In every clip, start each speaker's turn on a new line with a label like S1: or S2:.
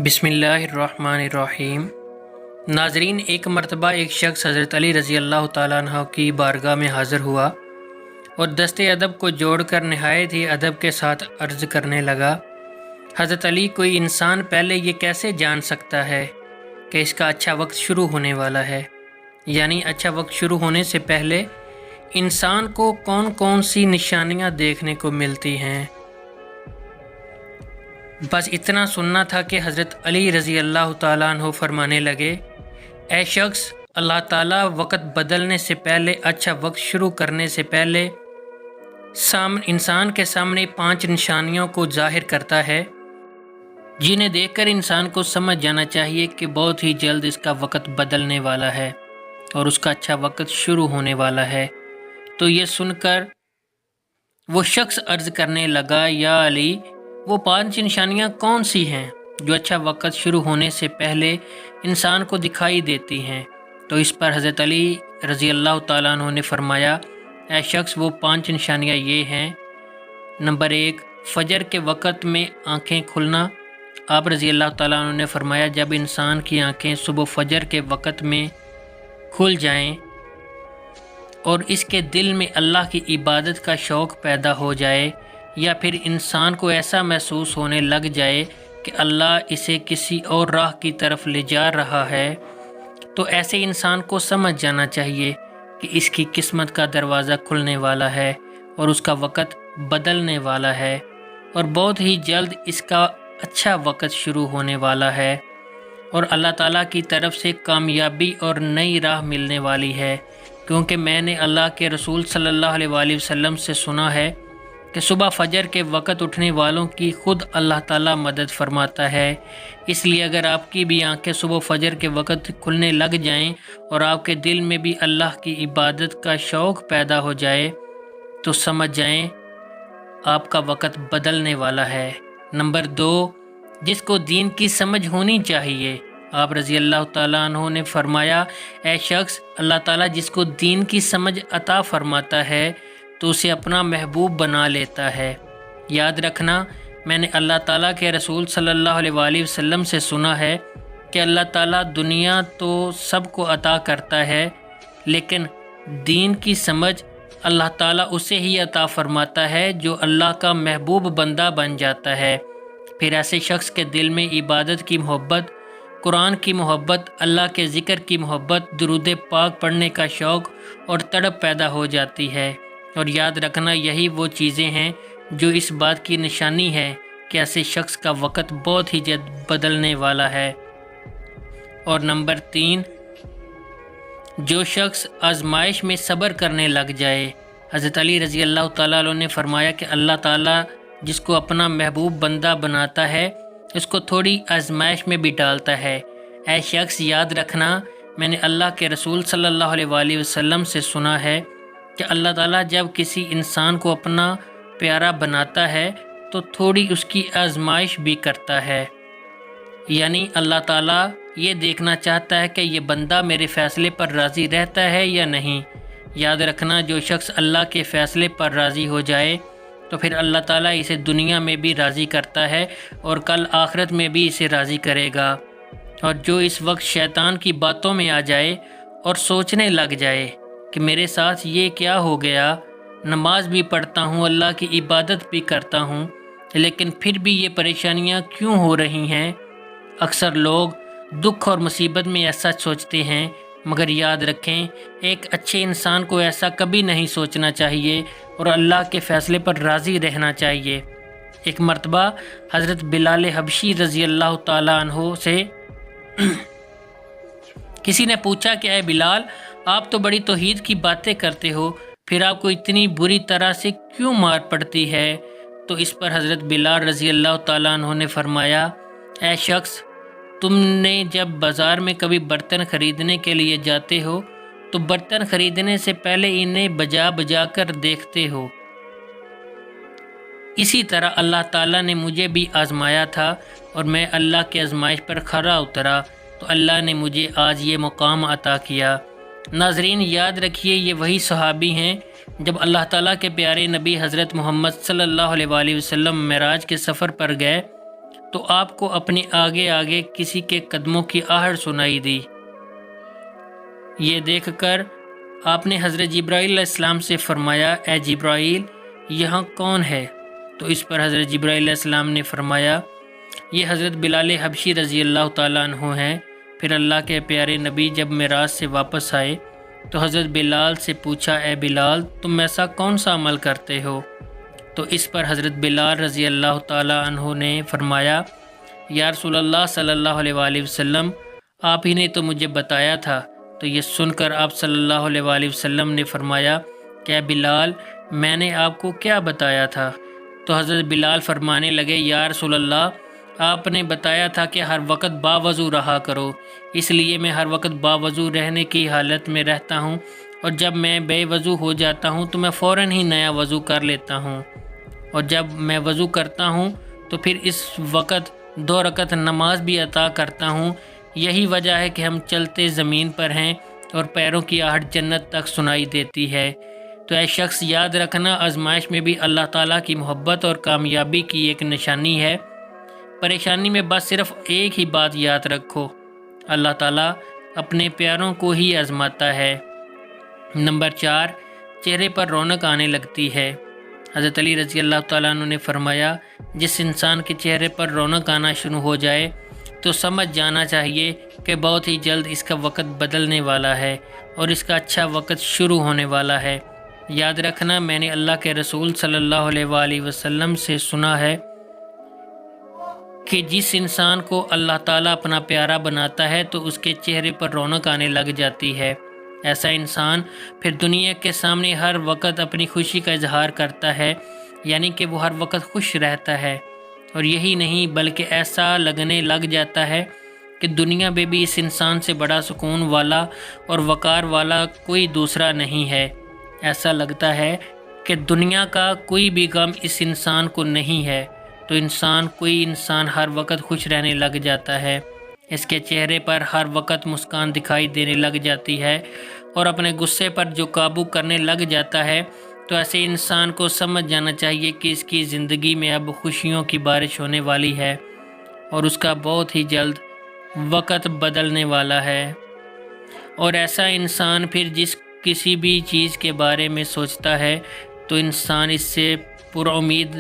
S1: بسم اللہ الرحمن الرحیم۔ ناظرین، ایک مرتبہ ایک شخص حضرت علی رضی اللہ تعالیٰ عنہ کی بارگاہ میں حاضر ہوا اور دست ادب کو جوڑ کر نہایت ہی ادب کے ساتھ عرض کرنے لگا، حضرت علی، کوئی انسان پہلے یہ کیسے جان سکتا ہے کہ اس کا اچھا وقت شروع ہونے والا ہے؟ یعنی اچھا وقت شروع ہونے سے پہلے انسان کو کون کون سی نشانیاں دیکھنے کو ملتی ہیں؟ بس اتنا سننا تھا کہ حضرت علی رضی اللہ تعالیٰ عنہ فرمانے لگے، اے شخص، اللہ تعالیٰ وقت بدلنے سے پہلے، اچھا وقت شروع کرنے سے پہلے انسان کے سامنے 5 نشانیوں کو ظاہر کرتا ہے، جنہیں دیکھ کر انسان کو سمجھ جانا چاہیے کہ بہت ہی جلد اس کا وقت بدلنے والا ہے اور اس کا اچھا وقت شروع ہونے والا ہے۔ تو یہ سن کر وہ شخص عرض کرنے لگا، یا علی، وہ 5 نشانیاں کون سی ہیں جو اچھا وقت شروع ہونے سے پہلے انسان کو دکھائی دیتی ہیں؟ تو اس پر حضرت علی رضی اللہ تعالیٰ عنہ نے فرمایا، اے شخص، وہ 5 نشانیاں یہ ہیں۔ نمبر 1، فجر کے وقت میں آنکھیں کھلنا۔ آپ رضی اللہ تعالیٰ عنہ نے فرمایا، جب انسان کی آنکھیں صبح فجر کے وقت میں کھل جائیں اور اس کے دل میں اللہ کی عبادت کا شوق پیدا ہو جائے، یا پھر انسان کو ایسا محسوس ہونے لگ جائے کہ اللہ اسے کسی اور راہ کی طرف لے جا رہا ہے، تو ایسے انسان کو سمجھ جانا چاہیے کہ اس کی قسمت کا دروازہ کھلنے والا ہے اور اس کا وقت بدلنے والا ہے اور بہت ہی جلد اس کا اچھا وقت شروع ہونے والا ہے اور اللہ تعالیٰ کی طرف سے کامیابی اور نئی راہ ملنے والی ہے، کیونکہ میں نے اللہ کے رسول صلی اللہ علیہ وآلہ وسلم سے سنا ہے کہ صبح فجر کے وقت اٹھنے والوں کی خود اللہ تعالیٰ مدد فرماتا ہے۔ اس لیے اگر آپ کی بھی آنکھیں صبح فجر کے وقت کھلنے لگ جائیں اور آپ کے دل میں بھی اللہ کی عبادت کا شوق پیدا ہو جائے تو سمجھ جائیں آپ کا وقت بدلنے والا ہے۔ نمبر 2، جس کو دین کی سمجھ ہونی چاہیے۔ آپ رضی اللہ تعالیٰ عنہ نے فرمایا، اے شخص، اللہ تعالیٰ جس کو دین کی سمجھ عطا فرماتا ہے تو اسے اپنا محبوب بنا لیتا ہے۔ یاد رکھنا، میں نے اللہ تعالیٰ کے رسول صلی اللہ علیہ وآلہ وسلم سے سنا ہے کہ اللہ تعالیٰ دنیا تو سب کو عطا کرتا ہے، لیکن دین کی سمجھ اللہ تعالیٰ اسے ہی عطا فرماتا ہے جو اللہ کا محبوب بندہ بن جاتا ہے۔ پھر ایسے شخص کے دل میں عبادت کی محبت، قرآن کی محبت، اللہ کے ذکر کی محبت، درود پاک پڑھنے کا شوق اور تڑپ پیدا ہو جاتی ہے۔ اور یاد رکھنا، یہی وہ چیزیں ہیں جو اس بات کی نشانی ہے کہ ایسے شخص کا وقت بہت ہی جلد بدلنے والا ہے۔ اور نمبر 3، جو شخص آزمائش میں صبر کرنے لگ جائے۔ حضرت علی رضی اللہ تعالیٰ عنہ نے فرمایا کہ اللہ تعالیٰ جس کو اپنا محبوب بندہ بناتا ہے اس کو تھوڑی آزمائش میں بھی ڈالتا ہے۔ اے شخص، یاد رکھنا، میں نے اللہ کے رسول صلی اللہ علیہ وآلہ وسلم سے سنا ہے کہ اللہ تعالیٰ جب کسی انسان کو اپنا پیارا بناتا ہے تو تھوڑی اس کی آزمائش بھی کرتا ہے، یعنی اللہ تعالیٰ یہ دیکھنا چاہتا ہے کہ یہ بندہ میرے فیصلے پر راضی رہتا ہے یا نہیں۔ یاد رکھنا، جو شخص اللہ کے فیصلے پر راضی ہو جائے تو پھر اللہ تعالیٰ اسے دنیا میں بھی راضی کرتا ہے اور کل آخرت میں بھی اسے راضی کرے گا۔ اور جو اس وقت شیطان کی باتوں میں آ جائے اور سوچنے لگ جائے کہ میرے ساتھ یہ کیا ہو گیا، نماز بھی پڑھتا ہوں، اللہ کی عبادت بھی کرتا ہوں، لیکن پھر بھی یہ پریشانیاں کیوں ہو رہی ہیں؟ اکثر لوگ دکھ اور مصیبت میں ایسا سوچتے ہیں، مگر یاد رکھیں، ایک اچھے انسان کو ایسا کبھی نہیں سوچنا چاہیے اور اللہ کے فیصلے پر راضی رہنا چاہیے۔ ایک مرتبہ حضرت بلال حبشی رضی اللہ تعالیٰ عنہ سے کسی نے پوچھا کہ اے بلال، آپ تو بڑی توحید کی باتیں کرتے ہو، پھر آپ کو اتنی بری طرح سے کیوں مار پڑتی ہے؟ تو اس پر حضرت بلال رضی اللہ تعالیٰ عنہ نے فرمایا، اے شخص، تم نے جب بازار میں کبھی برتن خریدنے کے لیے جاتے ہو تو برتن خریدنے سے پہلے انہیں بجا بجا کر دیکھتے ہو، اسی طرح اللہ تعالیٰ نے مجھے بھی آزمایا تھا اور میں اللہ کے آزمائش پر کھرا اترا تو اللہ نے مجھے آج یہ مقام عطا کیا۔ ناظرین، یاد رکھیے، یہ وہی صحابی ہیں جب اللہ تعالیٰ کے پیارے نبی حضرت محمد صلی اللہ علیہ وآلہ وسلم معراج کے سفر پر گئے تو آپ کو اپنے آگے آگے کسی کے قدموں کی آہٹ سنائی دی۔ یہ دیکھ کر آپ نے حضرت جبرائیل علیہ السلام سے فرمایا، اے جبرائیل، یہاں کون ہے؟ تو اس پر حضرت جبرائیل علیہ السلام نے فرمایا، یہ حضرت بلال حبشی رضی اللہ تعالیٰ عنہ ہیں۔ پھر اللہ کے پیارے نبی جب معراج سے واپس آئے تو حضرت بلال سے پوچھا، اے بلال، تم ایسا کون سا عمل کرتے ہو؟ تو اس پر حضرت بلال رضی اللہ تعالیٰ عنہ نے فرمایا، یا رسول اللہ صلی اللہ علیہ وآلہ وسلم، آپ ہی نے تو مجھے بتایا تھا۔ تو یہ سن کر آپ صلی اللہ علیہ وآلہ وسلم نے فرمایا کہ اے بلال، میں نے آپ کو کیا بتایا تھا؟ تو حضرت بلال فرمانے لگے، یا رسول اللہ، آپ نے بتایا تھا کہ ہر وقت باوضو رہا کرو، اس لیے میں ہر وقت باوضو رہنے کی حالت میں رہتا ہوں، اور جب میں بے وضو ہو جاتا ہوں تو میں فوراً ہی نیا وضو کر لیتا ہوں، اور جب میں وضو کرتا ہوں تو پھر اس وقت 2 رکعت نماز بھی عطا کرتا ہوں۔ یہی وجہ ہے کہ ہم چلتے زمین پر ہیں اور پیروں کی آہٹ جنت تک سنائی دیتی ہے۔ تو اے شخص، یاد رکھنا، آزمائش میں بھی اللہ تعالیٰ کی محبت اور کامیابی کی ایک نشانی ہے۔ پریشانی میں بس صرف ایک ہی بات یاد رکھو، اللہ تعالیٰ اپنے پیاروں کو ہی آزماتا ہے۔ نمبر 4، چہرے پر رونق آنے لگتی ہے۔ حضرت علی رضی اللہ تعالیٰ عنہ نے فرمایا، جس انسان کے چہرے پر رونق آنا شروع ہو جائے تو سمجھ جانا چاہیے کہ بہت ہی جلد اس کا وقت بدلنے والا ہے اور اس کا اچھا وقت شروع ہونے والا ہے۔ یاد رکھنا، میں نے اللہ کے رسول صلی اللہ علیہ وآلہ وسلم سے سنا ہے کہ جس انسان کو اللہ تعالیٰ اپنا پیارا بناتا ہے تو اس کے چہرے پر رونق آنے لگ جاتی ہے۔ ایسا انسان پھر دنیا کے سامنے ہر وقت اپنی خوشی کا اظہار کرتا ہے، یعنی کہ وہ ہر وقت خوش رہتا ہے، اور یہی نہیں بلکہ ایسا لگنے لگ جاتا ہے کہ دنیا میں بھی اس انسان سے بڑا سکون والا اور وقار والا کوئی دوسرا نہیں ہے۔ ایسا لگتا ہے کہ دنیا کا کوئی بھی غم اس انسان کو نہیں ہے، تو کوئی انسان ہر وقت خوش رہنے لگ جاتا ہے، اس کے چہرے پر ہر وقت مسکان دکھائی دینے لگ جاتی ہے، اور اپنے غصے پر جو قابو کرنے لگ جاتا ہے، تو ایسے انسان کو سمجھ جانا چاہیے کہ اس کی زندگی میں اب خوشیوں کی بارش ہونے والی ہے اور اس کا بہت ہی جلد وقت بدلنے والا ہے۔ اور ایسا انسان پھر کسی بھی چیز کے بارے میں سوچتا ہے تو انسان اس سے پر امید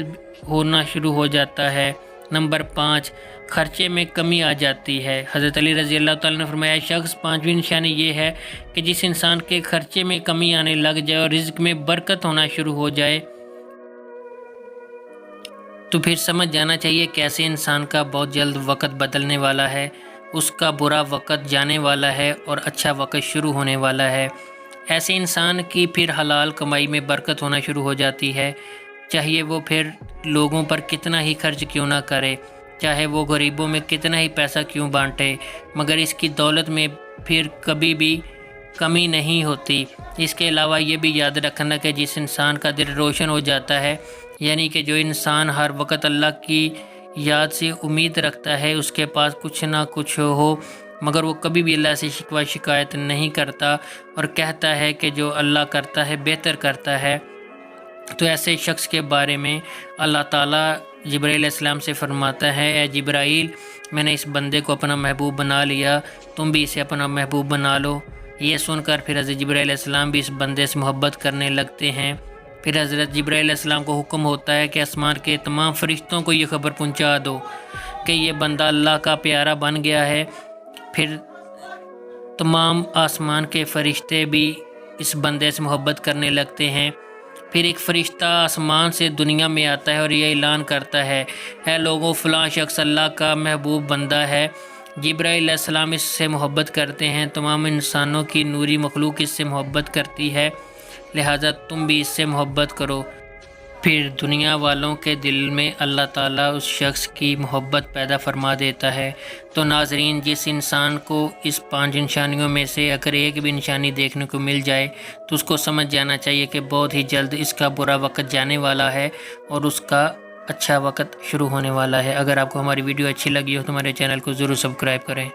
S1: ہونا شروع ہو جاتا ہے۔ نمبر 5، خرچے میں کمی آ جاتی ہے۔ حضرت علی رضی اللہ تعالیٰ نے فرمایا، شخص 5ویں نشانی یہ ہے کہ جس انسان کے خرچے میں کمی آنے لگ جائے اور رزق میں برکت ہونا شروع ہو جائے تو پھر سمجھ جانا چاہیے کہ ایسے انسان کا بہت جلد وقت بدلنے والا ہے، اس کا برا وقت جانے والا ہے اور اچھا وقت شروع ہونے والا ہے۔ ایسے انسان کی پھر حلال کمائی میں برکت ہونا شروع ہو جاتی ہے، چاہیے وہ پھر لوگوں پر کتنا ہی خرچ کیوں نہ کرے، چاہے وہ غریبوں میں کتنا ہی پیسہ کیوں بانٹے، مگر اس کی دولت میں پھر کبھی بھی کمی نہیں ہوتی۔ اس کے علاوہ یہ بھی یاد رکھنا کہ جس انسان کا دل روشن ہو جاتا ہے، یعنی کہ جو انسان ہر وقت اللہ کی یاد سے امید رکھتا ہے، اس کے پاس کچھ نہ کچھ ہو مگر وہ کبھی بھی اللہ سے شکوہ شکایت نہیں کرتا اور کہتا ہے کہ جو اللہ کرتا ہے بہتر کرتا ہے، تو ایسے شخص کے بارے میں اللہ تعالیٰ جبرائیل علیہ السلام سے فرماتا ہے، اے جبرائیل، میں نے اس بندے کو اپنا محبوب بنا لیا، تم بھی اسے اپنا محبوب بنا لو۔ یہ سن کر پھر حضرت جبرائیل علیہ السلام بھی اس بندے سے محبت کرنے لگتے ہیں۔ پھر حضرت جبرائیل علیہ السلام کو حکم ہوتا ہے کہ آسمان کے تمام فرشتوں کو یہ خبر پہنچا دو کہ یہ بندہ اللہ کا پیارا بن گیا ہے۔ پھر تمام آسمان کے فرشتے بھی اس بندے سے محبت کرنے لگتے ہیں۔ پھر ایک فرشتہ آسمان سے دنیا میں آتا ہے اور یہ اعلان کرتا ہے، اے لوگوں، فلاں شخص اللہ کا محبوب بندہ ہے۔ جبرائیل علیہ السلام اس سے محبت کرتے ہیں، تمام انسانوں کی نوری مخلوق اس سے محبت کرتی ہے، لہٰذا تم بھی اس سے محبت کرو۔ پھر دنیا والوں کے دل میں اللہ تعالیٰ اس شخص کی محبت پیدا فرما دیتا ہے۔ تو ناظرین، جس انسان کو اس 5 نشانیوں میں سے اگر ایک بھی نشانی دیکھنے کو مل جائے تو اس کو سمجھ جانا چاہیے کہ بہت ہی جلد اس کا برا وقت جانے والا ہے اور اس کا اچھا وقت شروع ہونے والا ہے۔ اگر آپ کو ہماری ویڈیو اچھی لگی ہو تو ہمارے چینل کو ضرور سبسکرائب کریں۔